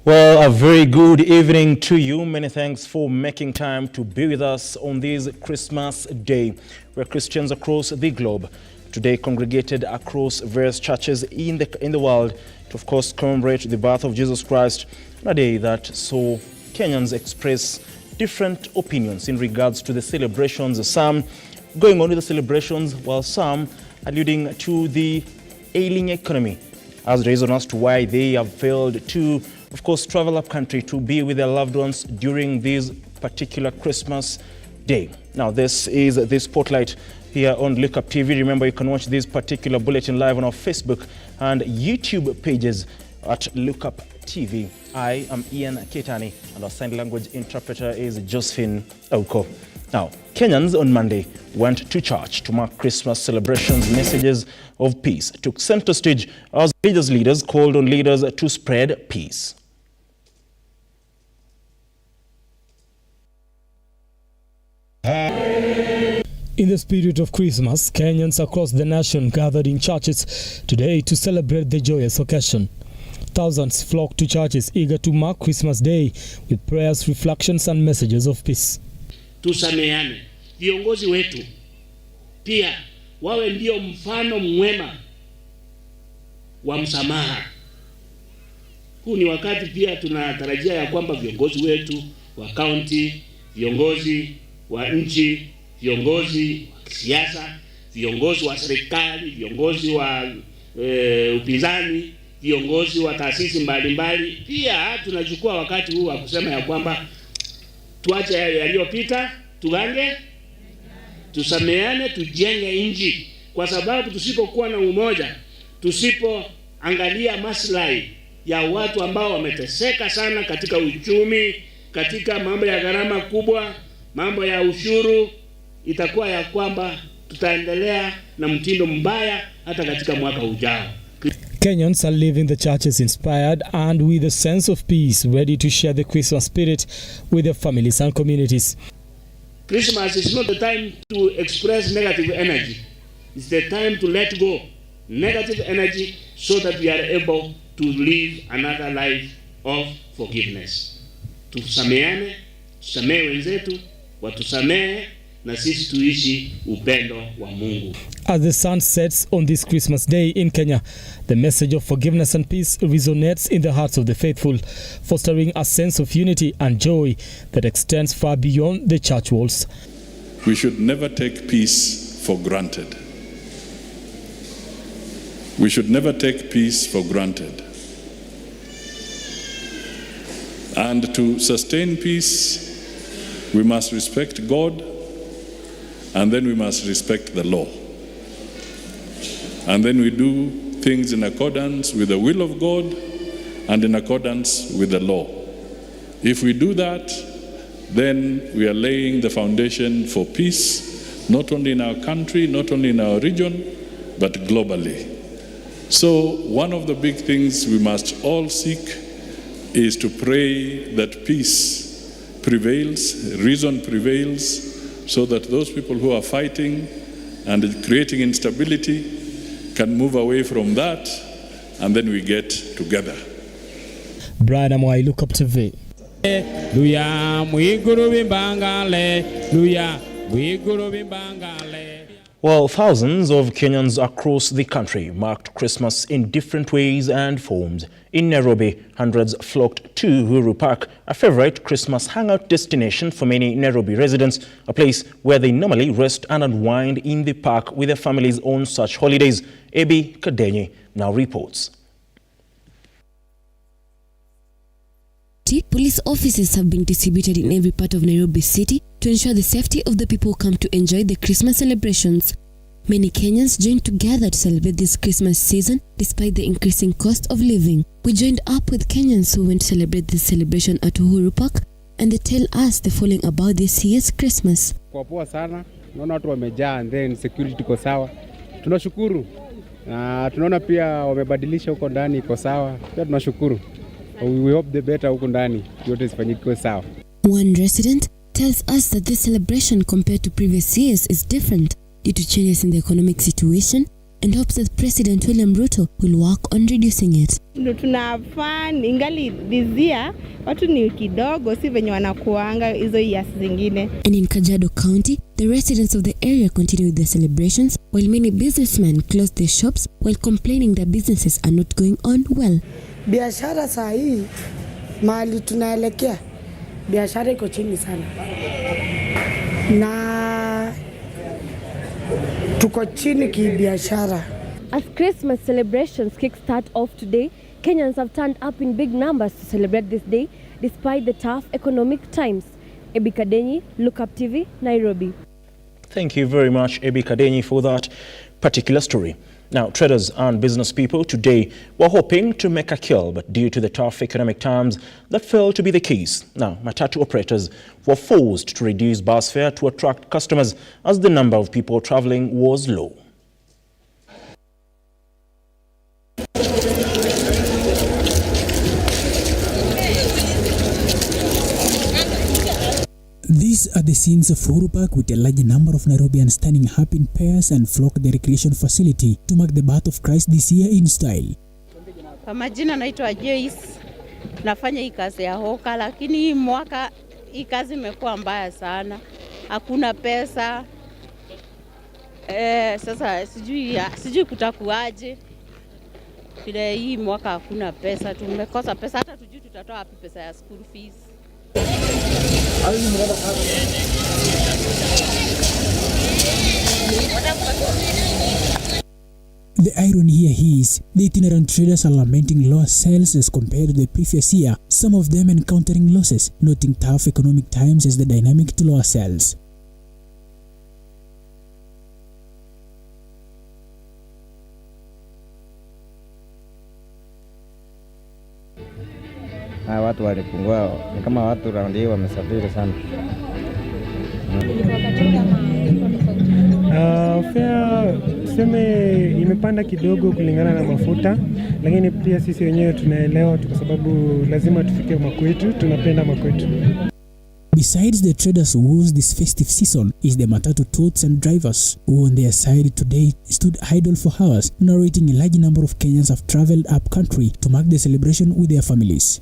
Well, a very good evening to you. Many thanks for making time to be with us on this Christmas Day, where Christians across the globe today congregated across various churches in the world to, of course, commemorate the birth of Jesus Christ, on a day that saw Kenyans express different opinions in regards to the celebrations. Some going on with the celebrations, while some alluding to the ailing economy as the reason as to why they have failed to, of course, travel up country to be with their loved ones during this particular Christmas day. Now, this is the Spotlight here on Lookuptv. Remember, you can watch this particular bulletin live on our Facebook and YouTube pages at Lookuptv. I am Ian Ketani, and our sign language interpreter is Josephine Auko. Now, Kenyans on Monday went to church to mark Christmas celebrations. Messages of peace took center stage as religious leaders called on leaders to spread peace. In the spirit of Christmas, Kenyans across the nation gathered in churches today to celebrate the joyous occasion. Thousands flocked to churches eager to mark Christmas Day with prayers, reflections and messages of peace. Tusameane. Viongozi wetu pia wawe ndio mfano mwema wa msamaha. Huu ni wakati pia tunatarajia ya kwamba viongozi wetu wa county, viongozi wa nchi, viongozi wa siasa, viongozi wa serikali, viongozi wa upinzani, viongozi wa taasisi mbalimbali, pia tunachukua wakati huu wa kusema ya kwamba tuache yaliyopita, tugange, tusameane, tujenge nchi, kwa sababu tusipokuwa na umoja, tusipoangalia maslahi ya watu ambao wameteseka sana katika uchumi, katika mambo ya gharama kubwa, mambo ya ushuru, itakuwa ya kwamba tutaendelea na mtindo mbaya hata katika mwaka ujao. Kenyans are leaving the churches inspired and with a sense of peace, ready to share the Christmas spirit with their families and communities. Christmas is not the time to express negative energy. It's the time to let go negative energy so that we are able to live another life of forgiveness. Tusameane, tusamehe wenzetu, watusamehe, na sisi tuishi upendo wa Mungu. As the sun sets on this Christmas Day in Kenya, the message of forgiveness and peace resonates in the hearts of the faithful, fostering a sense of unity and joy that extends far beyond the church walls. We should never take peace for granted. We should never take peace for granted. And to sustain peace, we must respect God, and then we must respect the law. And then we do things in accordance with the will of God and in accordance with the law. If we do that, then we are laying the foundation for peace, not only in our country, not only in our region, but globally. So one of the big things we must all seek is to pray that peace prevails, reason prevails, so that those people who are fighting and creating instability can move away from that, and then we get together. Brian Amwai, Lookuptv. Well, thousands of Kenyans across the country marked Christmas in different ways and forms. In Nairobi, hundreds flocked to Uhuru Park, a favorite Christmas hangout destination for many Nairobi residents, a place where they normally rest and unwind in the park with their families on such holidays. Ebi Kadenyi now reports. Police officers have been distributed in every part of Nairobi city to ensure the safety of the people who come to enjoy the Christmas celebrations. Many Kenyans joined together to celebrate this Christmas season despite the increasing cost of living. We joined up with Kenyans who went to celebrate this celebration at Uhuru Park, and they tell us the following about this year's Christmas. Kwa poa sana, naona watu wamejaa and then security iko sawa. Tunashukuru. Na tunaona pia wamebadilisha huko ndani iko sawa. Pia tunashukuru. We hope the better huko ndani yote zifanyike sawa. One resident tells us that this celebration compared to previous years is different due to changes in the economic situation and hopes that President William Ruto will work on reducing it. Tunafan ingali this year watu ni kidogo si venye wanakuanga hizo years zingine. And in Kajiado County, the residents of the area continue with their celebrations while many businessmen close their shops while complaining that businesses are not going on well. Biashara saa hii mahali tunaelekea biashara iko chini sana. Na tuko chini kibiashara. As Christmas celebrations kickstart off today, Kenyans have turned up in big numbers to celebrate this day despite the tough economic times. Ebi Kadenyi, Lookuptv, Nairobi. Thank you very much, Ebi Kadenyi, for that particular story. Now, traders and business people today were hoping to make a kill, but due to the tough economic times, that failed to be the case. Now, matatu operators were forced to reduce bus fare to attract customers as the number of people traveling was low. These are the scenes of Uhuru Park with a large number of Nairobians standing up in pairs and flock the recreation facility to mark the birth of Christ this year in style. Kwa majina naitwa Joyce. Nafanya hii kazi ya hoka, lakini hii mwaka hii kazi imekuwa mbaya sana. Hakuna pesa. Sasa sijui kutakuaje. Vile hii mwaka hakuna pesa, tumekosa pesa, hata tujui tutatoa wapi pesa ya school fees. The irony here is the itinerant traders are lamenting lower sales as compared to the previous year, some of them encountering losses, noting tough economic times as the dynamic to lower sales. Watu walipungua, ni kama watu raundi hii wamesafiri sana. Fare tuseme imepanda kidogo kulingana na mafuta, lakini pia sisi wenyewe tunaelewa kwa sababu lazima tufike makwetu, tunapenda makwetu. Besides the traders who use this festive season is the matatu totes and drivers who on their side today stood idle for hours, narrating a large number of Kenyans have traveled up country to mark the celebration with their families.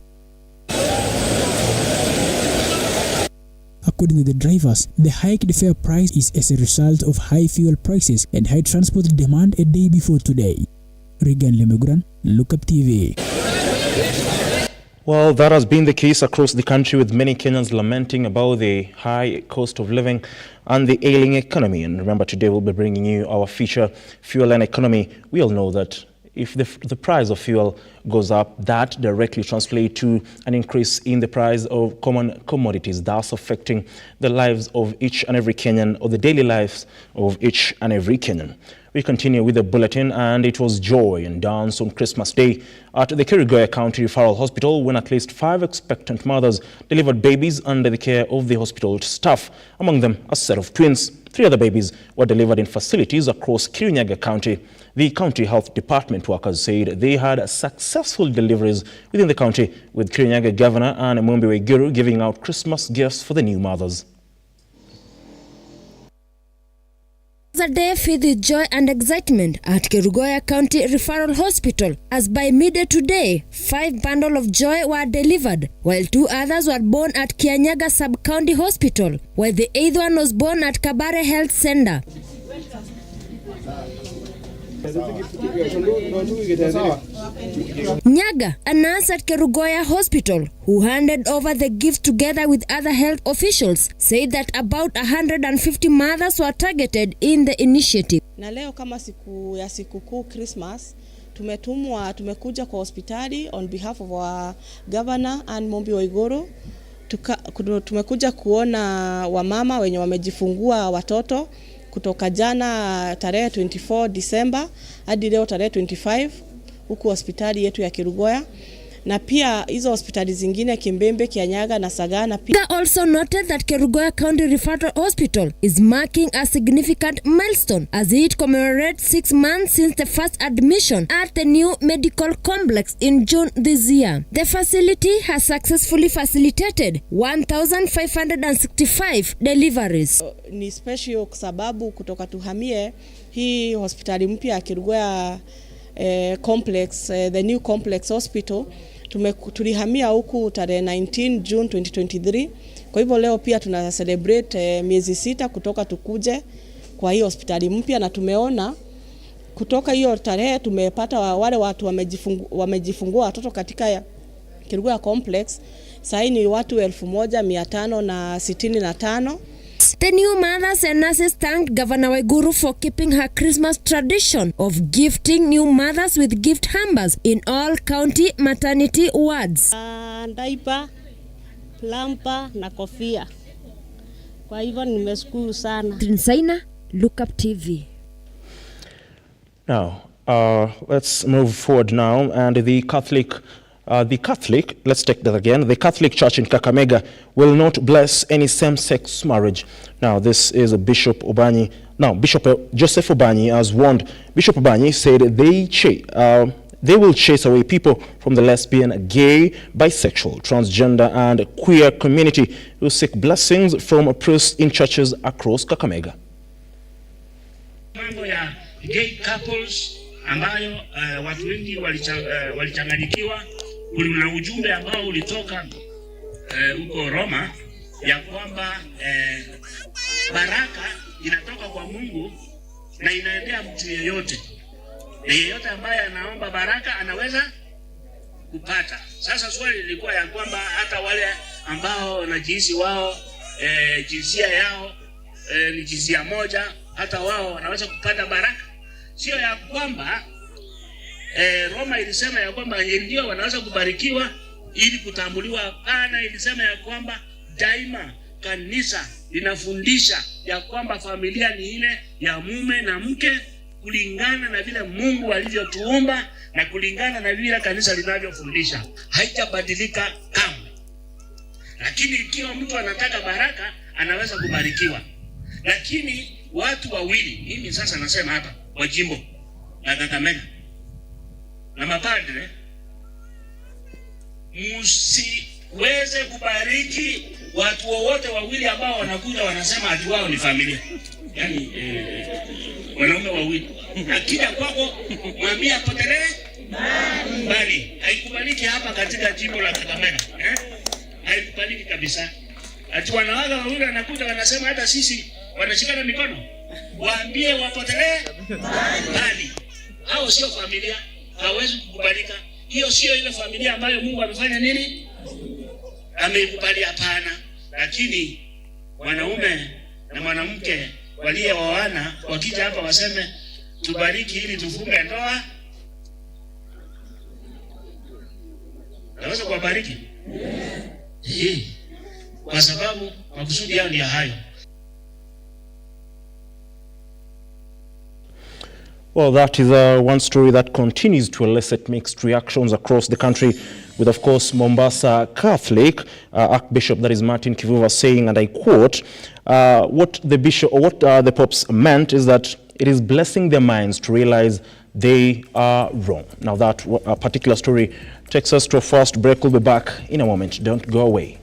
According to the drivers, the hiked fare price is as a result of high fuel prices and high transport demand a day before today. Regan Lemegran, Lookuptv. Well, that has been the case across the country, with many Kenyans lamenting about the high cost of living and the ailing economy. And remember, today we'll be bringing you our feature, Fuel and Economy. We all know that if the price of fuel goes up, that directly translates to an increase in the price of common commodities, thus affecting the lives of each and every Kenyan, or the daily lives of each and every Kenyan. We continue with the bulletin, and it was joy and dance on Christmas Day at the Kerugoya County Referral Hospital when at least 5 expectant mothers delivered babies under the care of the hospital staff, among them a set of twins. 3 other babies were delivered in facilities across Kirinyaga County. The county health department workers said they had successful deliveries within the county, with Kirinyaga Governor Anne Mwembe Waiguru giving out Christmas gifts for the new mothers. A day filled with joy and excitement at Kerugoya County Referral Hospital, as by midday today, 5 bundles of joy were delivered, while 2 others were born at Kirinyaga Sub-County Hospital, while the 8th one was born at Kabare Health Center. Nyaga, a nurse at Kerugoya Hospital, who handed over the gift together with other health officials, said that about 150 mothers were targeted in the initiative. Na leo kama siku ya sikukuu Christmas, tumekuja kwa hospitali on behalf of our governor and Mwembe Waiguru. Tumekuja kuona wamama wenye wamejifungua watoto kutoka jana tarehe 24 December hadi leo tarehe 25 huku hospitali yetu ya Kerugoya, na pia hizo hospitali zingine Kimbembe, Kianyaga na Sagana pia. They also noted that Kerugoya County Referral Hospital is marking a significant milestone as it commemorates 6 months since the first admission at the new medical complex in June this year. The facility has successfully facilitated 1,565 deliveries. Ni special kwa sababu kutoka tuhamie hii hospitali mpya ya Kerugoya complex, the new complex hospital, tulihamia huku tarehe 19 June 2023. Kwa hivyo leo pia tuna celebrate miezi 6 kutoka tukuje kwa hii hospitali mpya, na tumeona kutoka hiyo tarehe tumepata wale watu wamejifungua watoto katika Kerugoya complex. Sasa ni watu 1565. The new mothers and nurses thanked Governor Waiguru for keeping her Christmas tradition of gifting new mothers with gift hampers in all county maternity wards. Ndaipa, lampa na kofia. Kwa hivyo nimeshukuru sana. Trinsaina, Lookuptv. Now, let's move forward now, and the Catholic, let's take that again. The Catholic Church in Kakamega will not bless any same-sex marriage. Now, this is Bishop Obanyi. Now, Bishop Joseph Obanyi has warned. Bishop Obanyi said they will chase away people from the lesbian, gay, bisexual, transgender, and queer community who seek blessings from priests in churches across Kakamega. Mambo ya gay couples ambayo watu wengi walichanganyikiwa. Kuna ujumbe ambao ulitoka huko Roma ya kwamba baraka inatoka kwa Mungu na inaendea mtu yeyote. Na yeyote ambaye anaomba baraka anaweza kupata. Sasa swali lilikuwa ya kwamba hata wale ambao wanajihisi wao jinsia yao ni jinsia moja, hata wao wanaweza kupata baraka. Sio ya kwamba Roma ilisema ya kwamba ndio wanaweza kubarikiwa ili kutambuliwa. Hapana, ilisema ya kwamba daima kanisa linafundisha ya kwamba familia ni ile ya mume na mke kulingana na vile Mungu alivyotuumba na kulingana na vile kanisa linavyofundisha. Haitabadilika kamwe. Lakini ikiwa mtu anataka baraka anaweza kubarikiwa. Lakini watu wawili, mimi sasa nasema hapa wa jimbo la Kakamega na mapadre, msiweze kubariki watu wowote wawili ambao wanakuja wanasema ati wao ni familia. Yaani wanaume wawili. Akija kwako mwambie apotelee mbali. Haikubaliki hapa katika jimbo la Kakamega. Haikubaliki kabisa. Ati wanawake wawili wanakuja wanasema hata sisi wanashikana mikono. Waambie wapotelee mbali. Hao sio familia. Hawezi kukubalika. Hiyo sio ile familia ambayo Mungu amefanya nini? Ameikubali, hapana. Lakini wanaume na mwanamke walioana wakija hapa waseme tubariki ili tufunge ndoa, naweza kuwabariki? Kwa sababu makusudi yao ni hayo. Well, that is one story that continues to elicit mixed reactions across the country, with, of course, Mombasa Catholic Archbishop, that is Martin Kivuva, saying, and I quote, what the popes meant is that it is blessing their minds to realize they are wrong. Now, that particular story takes us to a first break. We'll be back in a moment. Don't go away.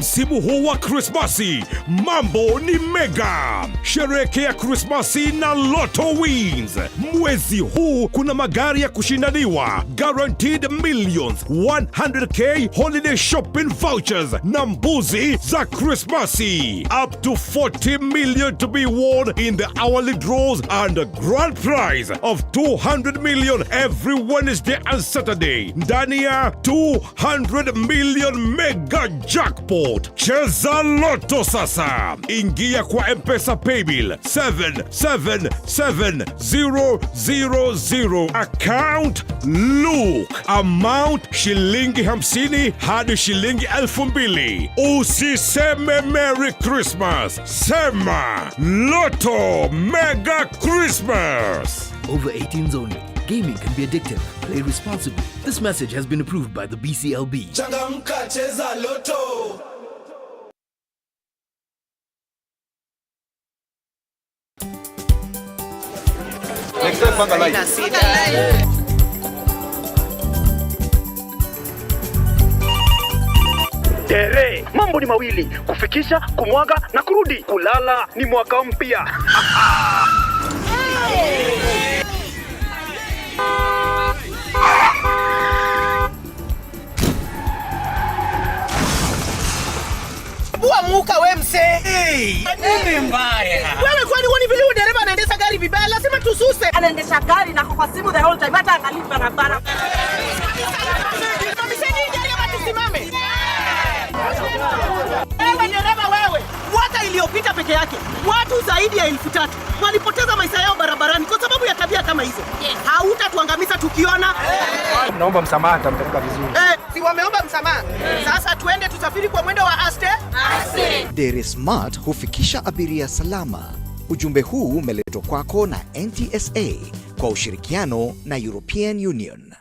Msimu huu wa Krismasi, mambo ni mega. Sherehekea Krismasi na Lotto Wins. Mwezi huu kuna magari ya kushindaniwa, guaranteed millions, 100k holiday shopping vouchers na mbuzi za Krismasi. Up to 40 million to be won in the hourly draws and a grand prize of 200 million every Wednesday and Saturday. Ndani ya 200 million mega jackpot. Cheza Lotto sasa. Ingia kwa M-Pesa Paybill 777000. Account Look. Amount shilingi 50 hadi shilingi 2000. Usiseme Merry Christmas. Sema Lotto Mega Christmas. Over 18s only. Gaming can be addictive. Play responsibly. This message has been approved by the BCLB. Changamka, cheza Lotto. Next time, panga live. Tere, mambo ni mawili, kufikisha, kumwaga na kurudi. Kulala ni mwaka mpya. Muka we mse. Nini mbaya? Wewe kwani wani vile dereva anaendesha gari vibaya, lazima tususe. Anaendesha gari na kwa simu the whole time, hata angalia barabara. Tusimame. Wewe dereva wewe, mwaka iliyopita peke yake watu zaidi ya 3000 walipoteza maisha yao barabarani kwa sababu ya tabia kama hizo. Hautatuangamiza tukiona. Naomba msamaha, nitampeleka vizuri. Si wameomba msamaha. Sasa tuende tusafiri kwa mwendo wa aste. Dere Smart hufikisha abiria salama. Ujumbe huu umeletwa kwako na NTSA kwa ushirikiano na European Union.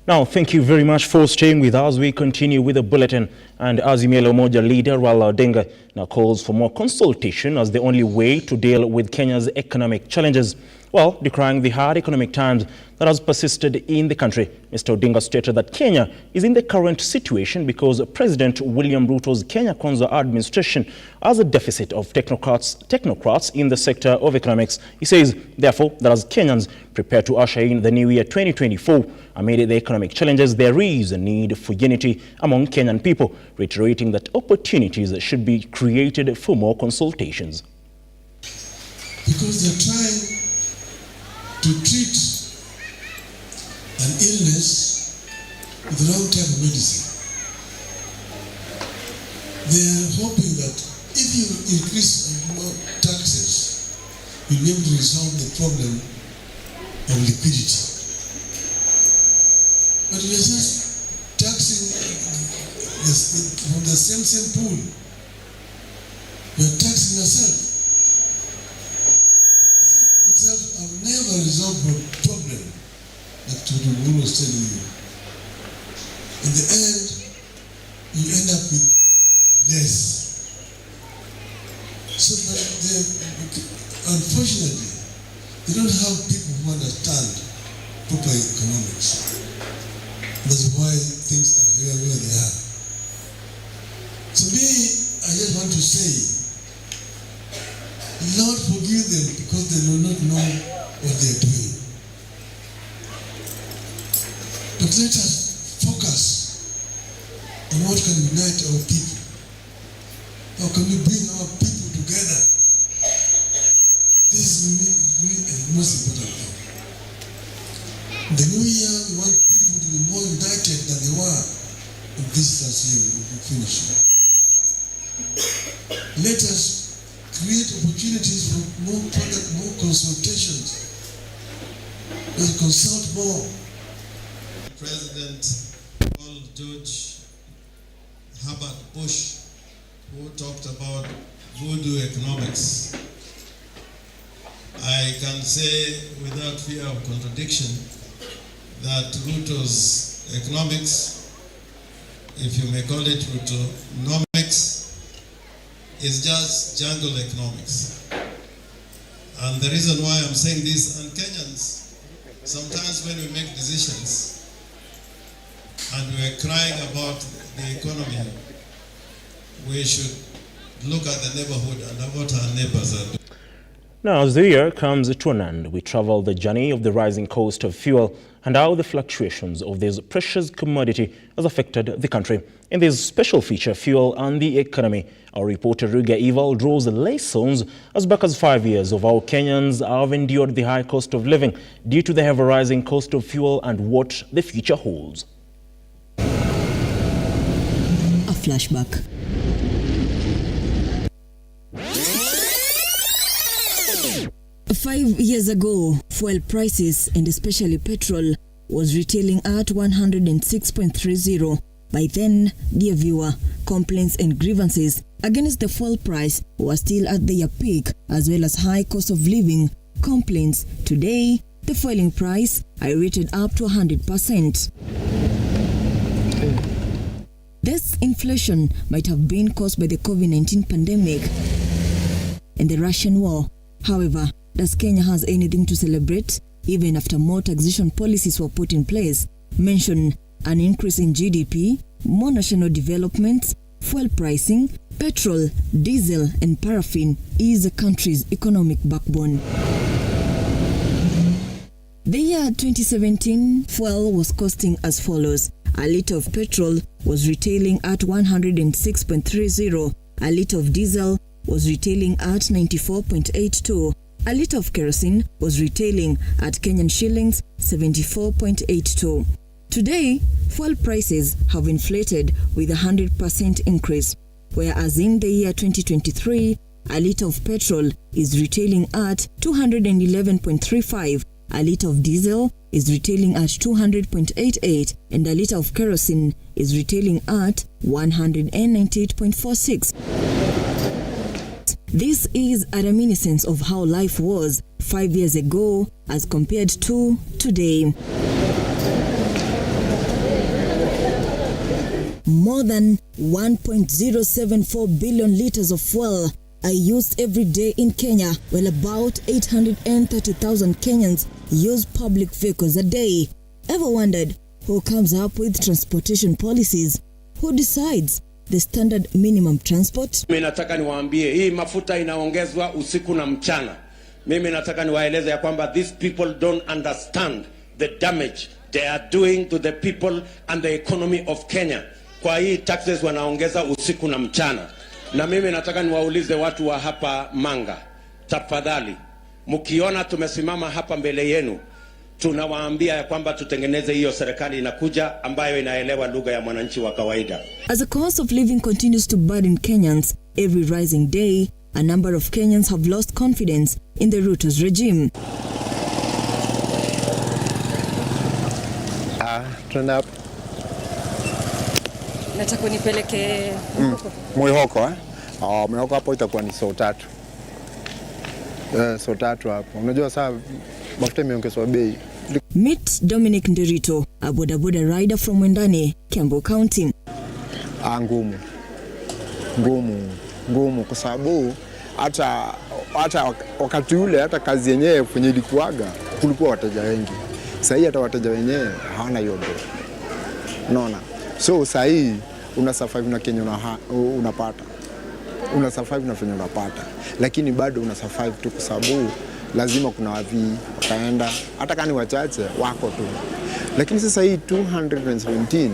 Now, thank you very much for staying with us. We continue with the bulletin. And Azimio Moja leader Raila Odinga now calls for more consultation as the only way to deal with Kenya's economic challenges, while decrying the hard economic times that has persisted in the country. Mr. Odinga stated that Kenya is in the current situation because President William Ruto's Kenya Kwanza administration has a deficit of technocrats in the sector of economics. He says, therefore, that as Kenyans prepare to usher in the new year 2024, amid the economic challenges, there is a need for unity among Kenyan people, reiterating that opportunities should be created for more consultations. Because they're trying to treat an illness with the wrong type of medicine. They're hoping that if you increase more taxes, you'll be able to resolve the problem of liquidity. But we're just taxing from the same pool. We're taxing ourselves. I've never resolved a problem like to the woman was telling you. In the end, you end up with less. So unfortunately, they don't have people who understand proper economics. That's why things are where they are. To me, I just want to say, Lord forgive them because they do not know what they are doing. But let us focus on what can unite our people. How can we bring our people together? This is the most important thing. In the new year, we want people to be more united than they were in this last year we finished. Let us create opportunities for more product, more consultations. Let's consult more. President Paul George Herbert Bush, who talked about voodoo economics. I can say without fear of contradiction that RUTO's economics if you may call it RUTOnomics, is just jungle economics. And the reason why I'm saying this, and Kenyans, sometimes when we make decisions and we're crying about the economy, we should look at the neighborhood and what our neighbors are doing. Now, as the year comes to an end, we travel the journey of the rising cost of fuel and how the fluctuations of this precious commodity has affected the country. In this special feature, Fuel and the Economy, our reporter Ruga Eval draws lessons as back as 5 years of how Kenyans have endured the high cost of living due to the ever-rising cost of fuel and what the future holds. A flashback. 5 years ago, fuel prices, and especially petrol, was retailing at 106.30. By then, dear viewer, complaints and grievances against the fuel price were still at their peak, as well as high cost of living complaints. Today, the fueling price is rated up to 100%. This inflation might have been caused by the COVID-19 pandemic and the Russian war. However, does Kenya has anything to celebrate? Even after more taxation policies were put in place, mention an increase in GDP, more national developments, fuel pricing, petrol, diesel and paraffin is the country's economic backbone. The year 2017, fuel was costing as follows. A litre of petrol was retailing at 106.30. A litre of diesel was retailing at 94.82. A litre of kerosene was retailing at Kenyan shillings 74.82. Today, fuel prices have inflated with a 100% increase, whereas in the year 2023, a litre of petrol is retailing at 211.35, a litre of diesel is retailing at 200.88, and a litre of kerosene is retailing at 198.46. This is a reminiscence of how life was 5 years ago as compared to today. More than 1.074 billion liters of fuel are used every day in Kenya, while about 830,000 Kenyans use public vehicles a day. Ever wondered who comes up with transportation policies? Who decides the standard minimum transport? Mimi nataka niwaambie hii mafuta inaongezwa usiku na mchana. Mimi nataka niwaeleze ya kwamba these people don't understand the damage they are doing to the people and the economy of Kenya. Kwa hii taxes wanaongeza usiku na mchana. Na mimi nataka niwaulize watu wa hapa Manga, tafadhali, mkiona tumesimama hapa mbele yenu, tunawaambia ya kwamba tutengeneze hiyo serikali inakuja ambayo inaelewa lugha ya mwananchi wa kawaida. As the cost of living continues to burden Kenyans every rising day, a number of Kenyans have lost confidence in the RUTO's regime. Turn up. Nataka nipeleke Mwihoko Mwihoko hapo itakuwa ni so tatu. So tatu hapo. Unajua saa mafuta imeongezwa bei. Meet Dominic Nderito, a bodaboda rider from Wendani, Kiambu County. Ngumu kwa sababu hata wakati ule hata kazi yenyewe kwenye ilikuwaga kulikuwa wateja wengi. Sasa hii hata wateja wenyewe hawana hiyo bei. Unaona? So sasa hii una survive na Kenya unapata. Una survive na Kenya unapata. Lakini bado una survive tu kwa sababu lazima kuna wavi wataenda hata kani wachache wako tu. Lakini sasa hii 217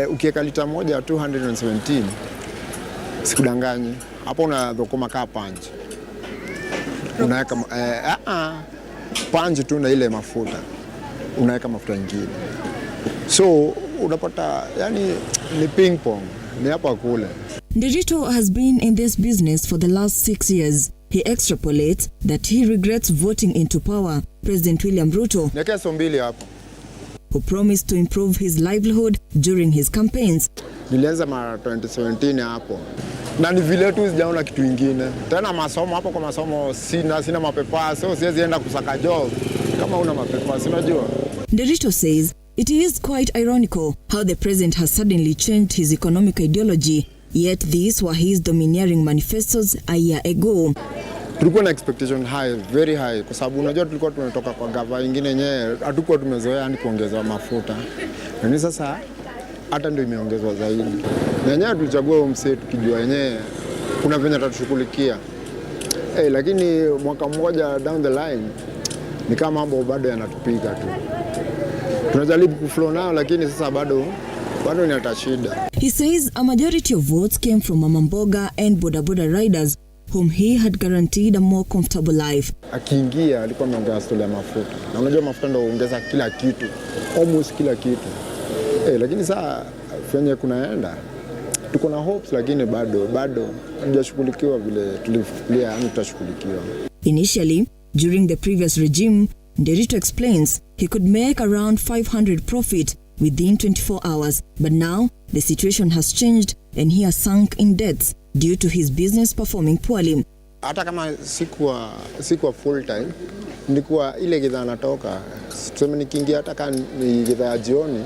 ukiweka lita moja ya 217 sikudanganyi. Hapo unadhokoma kaa punch. Unaweka punch tu na ile mafuta. Unaweka mafuta nyingine. So unapata yani ni ping pong, ni hapa kule. Nderito has been in this business for the last 6 years. He extrapolates that he regrets voting into power President William RUTO, who promised to improve his livelihood during his campaigns. Nilianza mara 2017 hapo. Na ni vile tu sijaona kitu kingine. Tena masomo hapo, kwa masomo sina mapepa, so siwezi enda kusaka job kama una mapepa, unajua. Nderito says It is quite ironical how the president has suddenly changed his economic ideology, yet these were his domineering manifestos a year ago. Tulikuwa na expectation high, very high, kwa sababu unajua tulikuwa tumetoka kwa gava ingine yenyewe hatukuwa tumezoea hadi kuongezwa mafuta. Na sasa hata ndio imeongezwa zaidi. Na yenyewe tulichagua msee tukijua yenyewe kuna venye atatushughulikia. Lakini mwaka mmoja down the line ni kama mambo bado yanatupiga tu. Tunajaribu kuflow nao lakini sasa bado ni shida. He says a majority of votes came from Mama Mboga and boda riders whom he had guaranteed a more comfortable life. Akiingia alikuwa ameongea story ya mafuta. Na unajua mafuta ndio huongeza kila kitu, almost kila kitu. Lakini sasa fenye kunaenda tuko na hopes lakini bado hatujashughulikiwa vile tulifikiria tutashughulikiwa. Initially, during the previous regime, Nderito explains he could make around 500 profit within 24 hours, but now the situation has changed and he has sunk in debts due to his business performing poorly. Hata kama sikuwa full time, nilikuwa ile gidhaa natoka, tuseme nikiingia hata kama ni gidhaa jioni,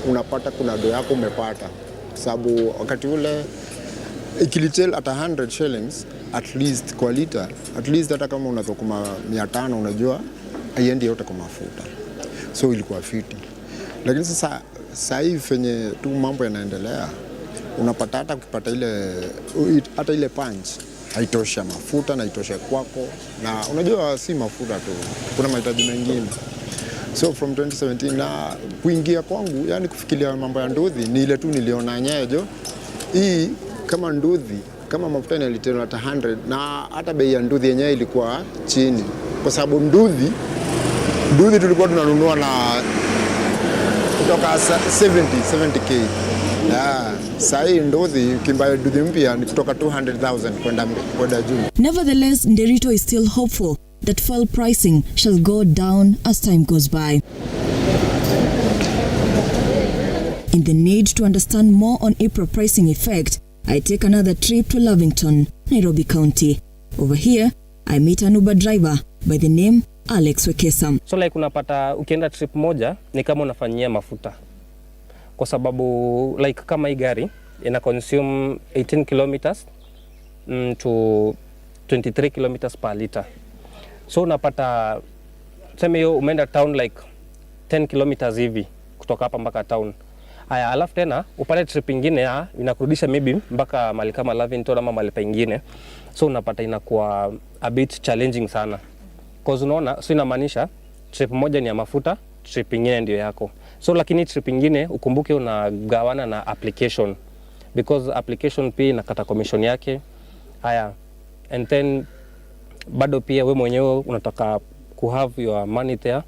unapata kuna do yako umepata. Sababu wakati ule ikilitel at 100 shillings at least kwa liter, at least hata kama unatokuma 500 unajua haiendi yote kwa mafuta. So ilikuwa fiti. Lakini sasa hivi fenye tu mambo yanaendelea, unapata hata ukipata ile punch haitosha mafuta na haitosha kwako, na unajua si mafuta tu, kuna mahitaji mengine. So from 2017 na kuingia kwangu, yani kufikiria mambo ya nduthi ni ile tu niliona nyejo hii kama nduthi, kama mafuta ni litero hata 100, na hata bei ya nduthi yenyewe ilikuwa chini, kwa sababu nduthi tulikuwa tunanunua na kutoka 70k. Sasa hii nduthi ukimba nduthi mpya ni kutoka 200,000 kwenda juu. Nevertheless, Nderito is still hopeful that fuel pricing shall go down as time goes by. In the need to understand more on April pricing effect, I take another trip to Lavington, Nairobi County. Over here, I meet an Uber driver by the name Alex Wekesa. So like unapata ukienda trip moja ni kama unafanyia mafuta. Kwa sababu like kama hii gari ina consume 18 kilometers to 23 kilometers per liter. So unapata tuseme hiyo umeenda town like 10 kilometers hivi kutoka hapa mpaka town. Haya, alafu tena upate trip ingine inakurudisha maybe mpaka mahali kama Lavington ama mahali pengine. So unapata inakuwa a bit challenging sana. Cause unaona, so inamaanisha trip moja ni ya mafuta, trip ingine ndio yako. So lakini trip ingine ukumbuke unagawana na application, because application pia inakata commission yake. Haya, and then bado pia we mwenyewe unataka ku have your money there,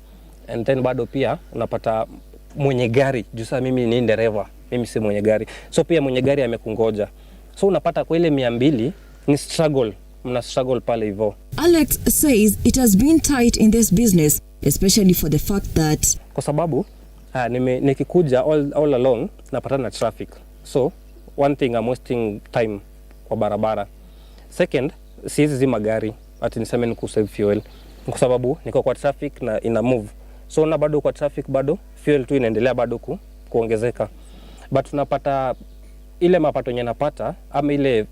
and then bado pia unapata mwenye gari, juu sasa mimi ni dereva, mimi si mwenye gari. So pia mwenye gari amekungoja. So unapata kwa ile 200 ni struggle, mna struggle pale hivyo. Alex says it has been tight in this business, especially for the fact that kwa sababu nikikuja all along napata na traffic. So one thing, I'm wasting time kwa barabara. Second, siwezi zima gari ati niseme ni ku save fuel, kwa sababu niko kwa traffic na ina move. So na bado kwa traffic bado fuel tu inaendelea bado kuongezeka. But tunapata ile mapato yenye napata ama ile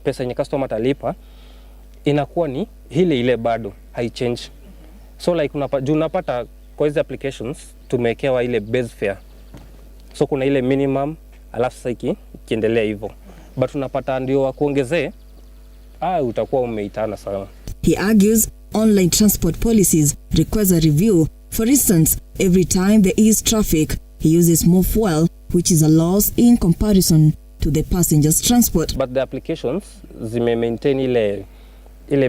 pesa yenye customer talipa inakuwa ni ile bado hai change. So like unapata kwa hizo applications tumewekewa ile base fare. So kuna ile minimum alafu sasa ikiendelea hivyo. But unapata ndio kuongezee utakuwa umeitana sana. He argues online transport policies requires a review. For instance, every time there is traffic, he uses more fuel, which is a loss in comparison to the passengers transport. But the applications zime maintain ile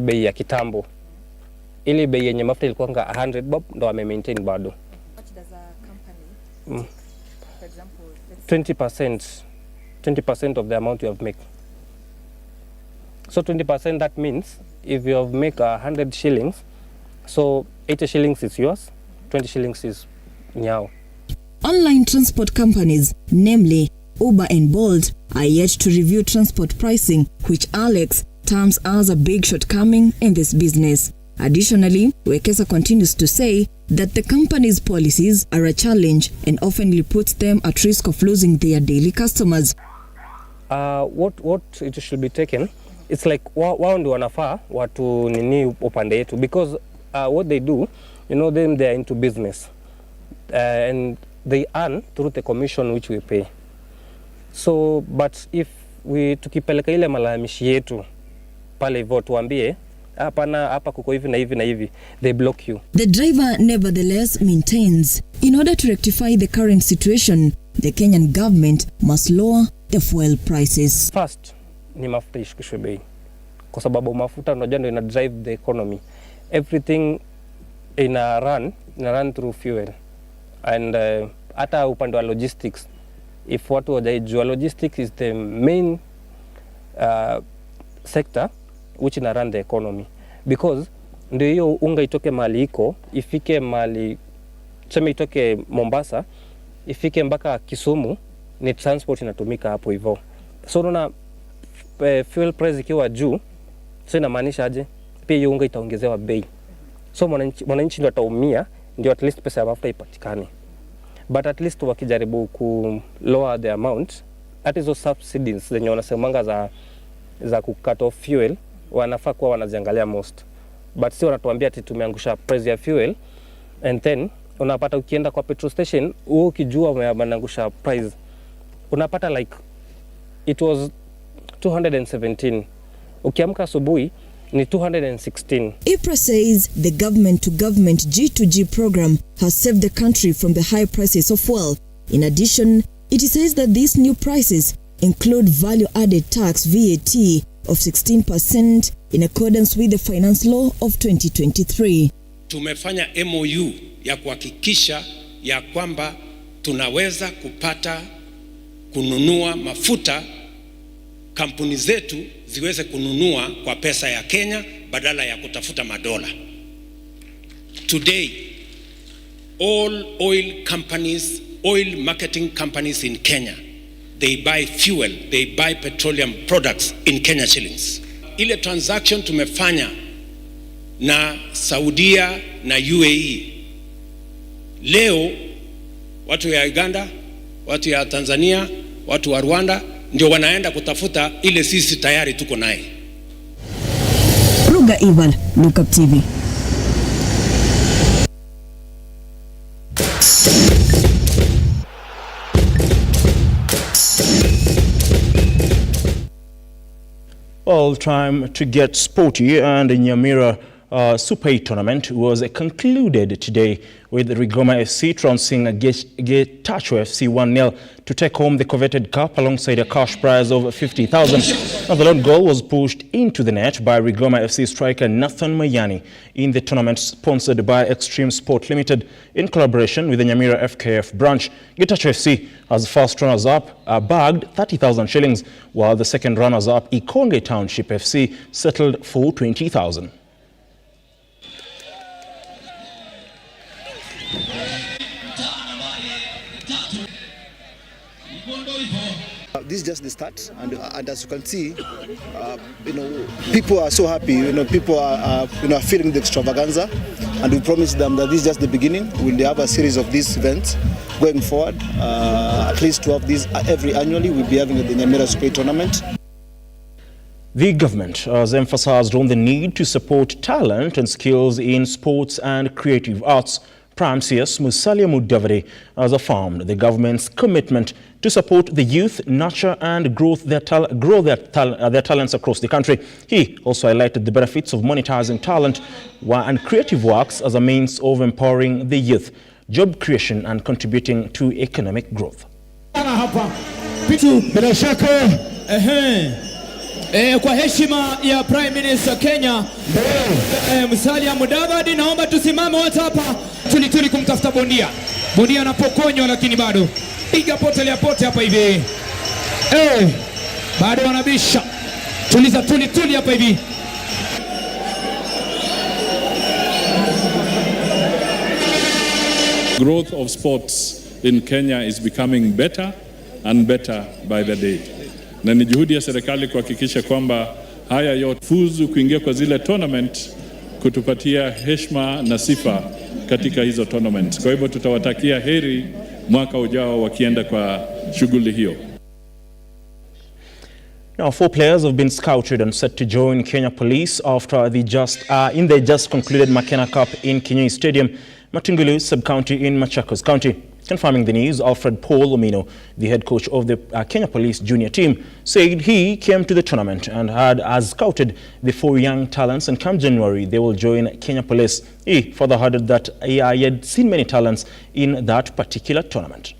bei ya kitambo. Ile bei yenye mafuta ilikuwa 100 bob ndo ame maintain bado. What does a company for example 20% of the amount you have make. So 20%, that means if you have make 100 shillings, so 80 shillings is yours, 20 shillings is nyao. Online transport companies, namely Uber and Bolt, are yet to review transport pricing, which Alex terms as a big shortcoming in this business. Additionally, Wekesa continues to say that the company's policies are a challenge and often puts them at risk of losing their daily customers. What it should be taken, it's like wao ndio wanafaa watu nini upande yetu, because what they do, you know, them they are into business and they earn through the commission which we pay. So but if we tukipeleka ile malalamishi yetu pale hivyo tuambie hapana hapa kuko hivi na hivi na hivi, they block you. The driver nevertheless maintains, in order to rectify the current situation, the Kenyan government must lower the fuel prices. First ni mafuta ishukishwe bei, kwa sababu mafuta unajua ndio ina drive the economy. Everything ina run through fuel. And hata upande wa logistics, if watu wajajua, logistics is the main sector which ina run the economy, because ndio hiyo unga itoke mali iko ifike mali, tuseme itoke Mombasa ifike mpaka Kisumu, ni transport inatumika hapo hivyo. So unaona fuel price ikiwa juu, so inamaanisha aje? Pia hiyo unga itaongezewa bei, so mwananchi ndio ataumia, ndio at least pesa ya mafuta ipatikane. But at least wakijaribu ku lower the amount, at hizo subsidies zenye wanasemanga za kucut off fuel, wanafaa kuwa wanaziangalia most. But si wanatuambia ati tumeangusha price ya fuel, and then unapata ukienda kwa petrol station ukijua wameangusha price, unapata like it was 217, ukiamka asubuhi ni 216. IPRA says the government-to-government G2G program has saved the country from the high prices of fuel. In addition, it says that these new prices include value-added tax VAT of 16% in accordance with the finance law of 2023. Tumefanya MOU ya kuhakikisha ya kwamba tunaweza kununua mafuta, kampuni zetu ziweze kununua kwa pesa ya Kenya badala ya kutafuta madola. Today, all oil companies, oil marketing companies in Kenya, they buy fuel, they buy petroleum products in Kenya shillings. Ile transaction tumefanya na Saudia na UAE, leo watu ya Uganda, watu ya Tanzania, watu wa Rwanda ndio wanaenda kutafuta ile sisi tayari tuko naye. Ruga Ivan, Lookuptv. Well, time to get sporty, and Nyamira Super 8 tournament was concluded today with Rigoma FC trouncing Getachew FC 1-0 to take home the coveted cup alongside a cash prize of 50,000. Now, the lone goal was pushed into the net by Rigoma FC striker Nathan Mayani in the tournament sponsored by Extreme Sport Limited in collaboration with the Nyamira FKF branch. Getachew FC, as first runners-up, bagged 30,000 shillings, while the second runners-up, Ikonge Township FC, settled for 20,000. This is just the start, and as you can see, people are so happy. People are feeling the extravaganza, and we promise them that this is just the beginning. We'll have a series of these events going forward. At least to have these every annually, we'll be having the Nyamira Super tournament. The government has emphasized on the need to support talent and skills in sports and creative arts. Prime CS Musalia Mudavadi has affirmed the government's commitment to support the youth, nurture and grow their talents across the country. He also highlighted the benefits of monetizing talent and creative works as a means of empowering the youth, job creation and contributing to economic growth. Kwa heshima ya Prime Minister Kenya Musalia Mudavadi, naomba tusimame wote hapa tuli kumtafuta bondia. Bondia anapokonywa lakini bado piga potelea pote hapa hivi. Bado wanabisha. Tuliza tuli hapa hivi. Growth of sports in Kenya is becoming better and better by the day. Na ni juhudi ya serikali kuhakikisha kwamba haya yote fuzu kuingia kwa zile tournament kutupatia heshima na sifa katika hizo tournaments. Kwa hivyo tutawatakia heri mwaka ujao wakienda kwa shughuli hiyo. Now, 4 players have been scouted and set to join Kenya Police after the just concluded Makena Cup in Kenyans Stadium, Matungulu Sub-County in Machakos County. Confirming the news, Alfred Paul Omino, the head coach of the Kenya Police junior team, said he came to the tournament and has scouted the 4 young talents, and come January they will join Kenya Police. He further added that he had seen many talents in that particular tournament.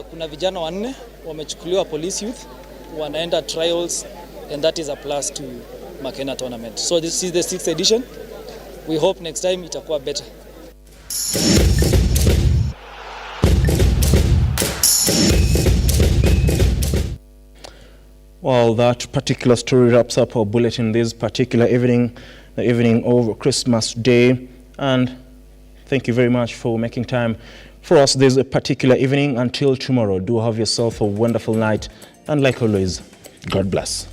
Kuna vijana 4 wamechukuliwa police youth, wanaenda trials, and that is a plus to Makena tournament. So this is the 6th edition. We hope next time itakuwa better. Well, that particular story wraps up our bulletin this particular evening, the evening of Christmas Day. And thank you very much for making time for us this particular evening. Until tomorrow, do have yourself a wonderful night. And like always, God bless.